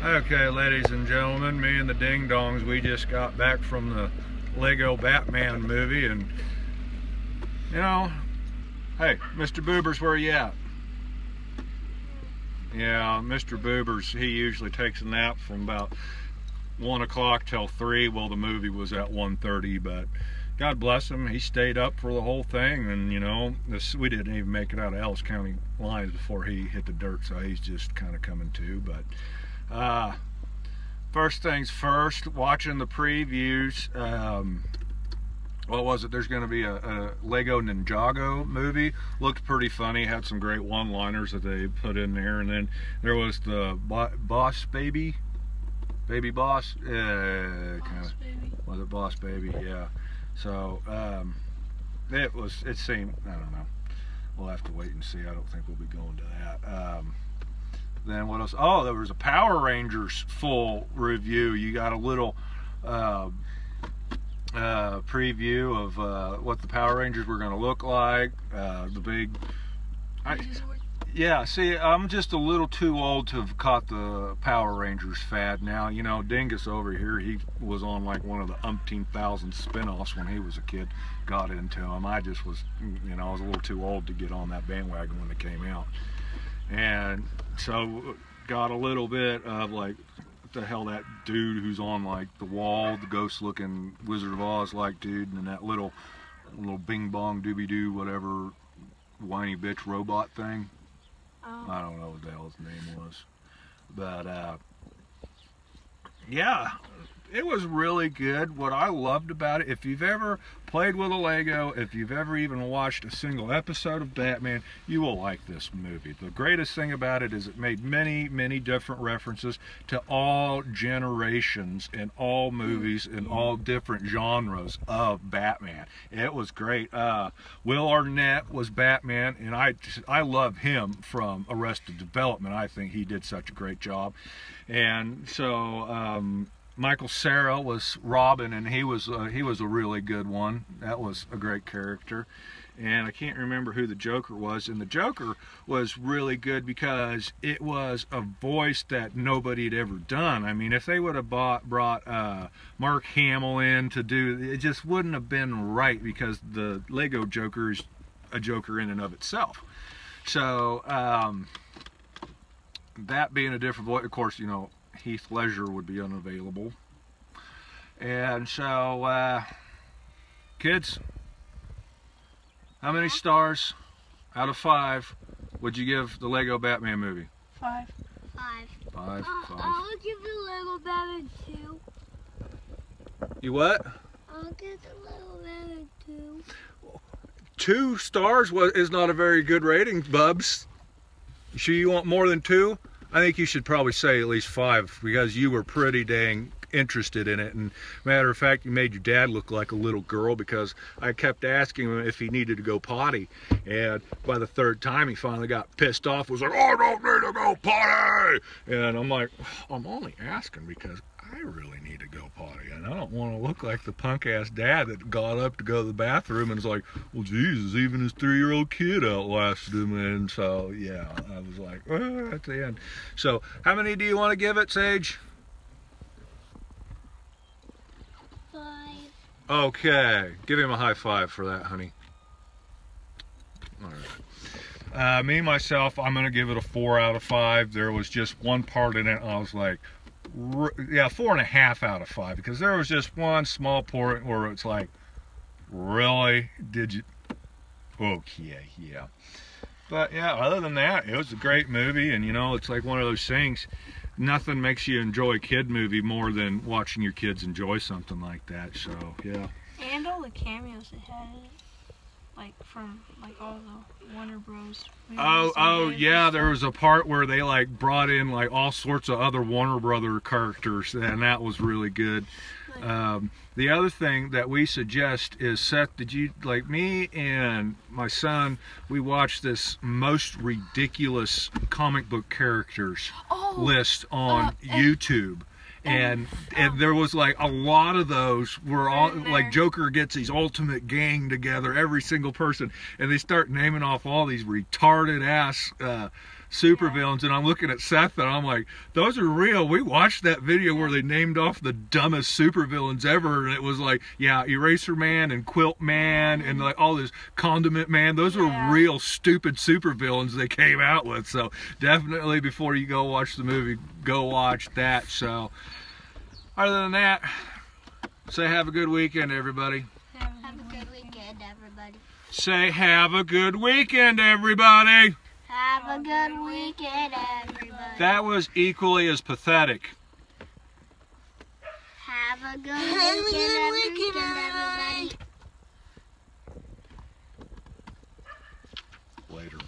Okay, ladies and gentlemen, me and the Ding Dongs, we just got back from the Lego Batman movie, and you know, hey, Mr. Boobers, where you at? Yeah, Mr. Boobers, he usually takes a nap from about 1 o'clock till 3. Well, the movie was at 1:30, but God bless him, he stayed up for the whole thing, and you know, we didn't even make it out of Ellis County lines before he hit the dirt, so he's just kind of coming to. But first things first, watching the previews, what was it? There's going to be a Lego Ninjago movie. Looked pretty funny, had some great one-liners that they put in there, and then there was the Boss Baby Boss, Boss Baby. Was it Boss Baby? Yeah. So it seemed, I don't know, we'll have to wait and see. I don't think we'll be going to that. Then what else? Oh, there was a Power Rangers full review. You got a little preview of what the Power Rangers were going to look like. The big, yeah. See, I'm just a little too old to have caught the Power Rangers fad now. You know, Dingus over here, he was on like one of the umpteen thousand spin-offs when he was a kid. Got into them. I just was, you know, I was a little too old to get on that bandwagon when they came out. And so got a little bit of like, what the hell, that dude who's on like the wall, the ghost looking Wizard of Oz like dude, and that little bing bong doobie doo whatever whiny bitch robot thing. Oh. I don't know what the hell his name was, but yeah, it was really good. What I loved about it, if you've ever played with a Lego, if you've ever even watched a single episode of Batman, you will like this movie. The greatest thing about it is it made many, many different references to all generations and all movies and all different genres of Batman. It was great. Will Arnett was Batman, and I love him from Arrested Development. I think he did such a great job. And so Michael Cera was Robin, and he was a really good one. That was a great character. And I can't remember who the Joker was, and the Joker was really good because it was a voice that nobody had ever done. I mean, if they would have brought Mark Hamill in to do it, just wouldn't have been right, because the Lego Joker is a Joker in and of itself. So that being a different voice, of course, you know, Heath Ledger would be unavailable. And so, kids, how many stars out of 5 would you give the Lego Batman movie? 5. 5. I'll give the Lego Batman 2. You what? I'll give the Lego Batman 2. 2 stars is not a very good rating, Bubs. You sure you want more than 2? I think you should probably say at least 5, because you were pretty dang interested in it. And matter of fact, you made your dad look like a little girl, because I kept asking him if he needed to go potty, and by the 3rd time he finally got pissed off, was like, "I don't need to go potty!" And I'm like, I'm only asking because I really need to go potty, and I don't want to look like the punk ass dad that got up to go to the bathroom and was like, "Well, Jesus, even his 3-year-old kid outlasted him." And so, yeah, I was like, well, at the end. So, how many do you want to give it, Sage? 5. Okay, give him a high five for that, honey. All right. Me, myself, I'm going to give it a 4 out of 5. There was just one part in it I was like, yeah, 4.5 out of 5, because there was just one small part where it's like, really? Did you? Okay, yeah. But yeah, other than that, it was a great movie, and you know, it's like one of those things, nothing makes you enjoy a kid movie more than watching your kids enjoy something like that. So yeah. And all the cameos it had in it. Like from like all the Warner Bros. Oh yeah, there was a part where they like brought in like all sorts of other Warner Brother characters, and that was really good. The other thing that we suggest is, Seth, did you, like me and my son, we watched this most ridiculous comic book characters list on YouTube. And there was like a lot of those where all like Joker gets his ultimate gang together, every single person, and they start naming off all these retarded ass supervillains, and I'm looking at Seth and I'm like, those are real. We watched that video where they named off the dumbest supervillains ever, and it was like, yeah, Eraser Man and Quilt Man and like all this Condiment Man. Those were real stupid supervillains they came out with. So definitely before you go watch the movie, go watch that. So other than that, say have a good weekend, everybody. Have a good weekend, everybody. Say have a good weekend, everybody. Have a good weekend, everybody. That was equally as pathetic. Have a good weekend, everybody. Later.